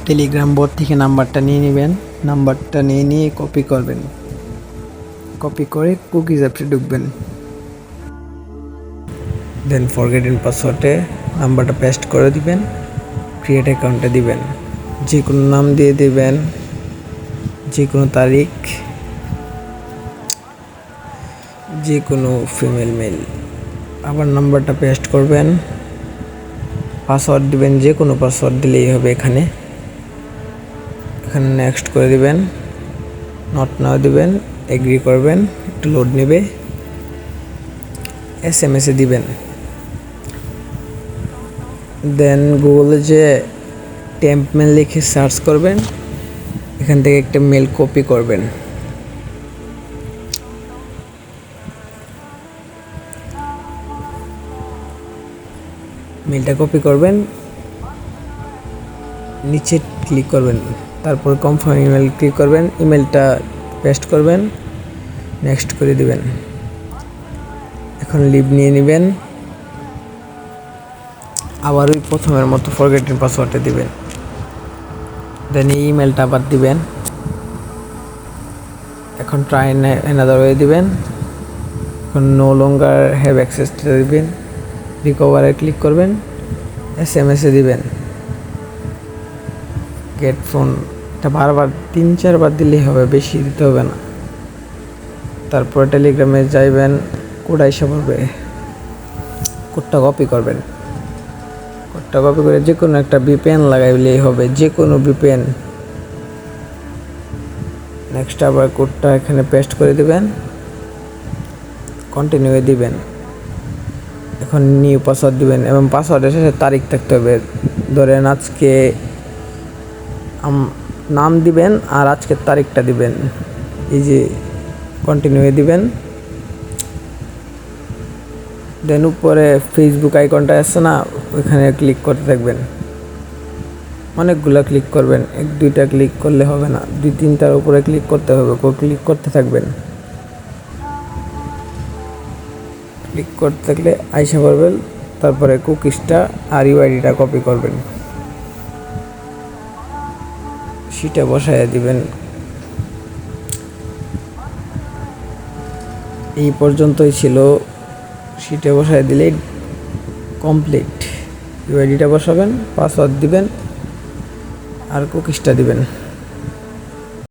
Telegram boat থেকে নাম্বারটা নিয়ে নেবেন। নাম্বারটা নিয়ে কপি করবেন। কপি করে কুকিজ অ্যাপে ঢুকবেন। দেন ফরগেট পাসওয়ার্ডে নাম্বারটা পেস্ট করে দিবেন। ক্রিয়েট অ্যাকাউন্টে দিবেন। যে কোনো নাম দিয়ে দিবেন, যে কোনো তারিখ, যে কোনো ফিমেল মেল। আবার নাম্বারটা পেস্ট করবেন। পাসওয়ার্ড দিবেন, যে কোনো পাসওয়ার্ড দিলেই হবে। এখানে নেক্সট করে দিবেন, নট নাও দিবেন, এগ্রি করবেন। একটু লোড নেবে। SMS-এ দিবেন। দেন গুগলে যে টেম্প মেল লিখে সার্চ করবেন, এখান থেকে একটা মেল কপি করবেন। মেলটা কপি করবেন, নিচে ক্লিক করবেন, তারপর কনফার্ম ইমেল ক্লিক করবেন। ইমেলটা পেস্ট করবেন, নেক্সট করে দিবেন। এখন লিভ নিয়ে নেবেন। আবার ওই প্রথমের মতো ফরগেট পাসওয়ার্ডটা দিবেন। দেন এই ইমেলটা আবার দিবেন। এখন ট্রাই অ্যানাদার ওয়ে দিবেন। এখন নো লঙ্গার হ্যাভ অ্যাক্সেস দিবেন। রিকভারে ক্লিক করবেন, SMS-এ দিবেন। গেট ফোনটা বারবার 3-4 বার দিলেই হবে, বেশি দিতে হবে না। তারপর টেলিগ্রামে যাইবেন, কোড আইসা পড়বে, কোডটা কপি করবেন। কোডটা কপি করে যে কোনো একটা VPN লাগাইলেই হবে, যে কোনো VPN। নেক্সট আবার কোডটা এখানে পেস্ট করে দিবেন, কন্টিনিউ দিবেন। এখন নিউ পাসওয়ার্ড দিবেন এবং পাসওয়ার্ডের শেষে তারিখ থাকতে হবে। ধরেন আজকে নাম দিবেন আর আজকের তারিখটা দিবেন। এই যে কন্টিনিউ দিবেন। দেন উপরে ফেসবুক আইকনটা আছে না, ওইখানে ক্লিক করতে থাকবেন। অনেকগুলো ক্লিক করবেন, 1-2টা ক্লিক করলে হবে না, 2-3টার উপরে ক্লিক করতে হবে। ক্লিক করতে থাকবেন। ক্লিক করতে থাকলে আইসা পড়বেন। তারপরে কুকিজটা আর UID-টা কপি করবেন, সেটা বসায় দিবেন। এই পর্যন্তই ছিল। সেটা বসায় দিলেই কমপ্লিট। UID-টা বসাবেন, পাসওয়ার্ড দিবেন আর কুকিজটা দিবেন।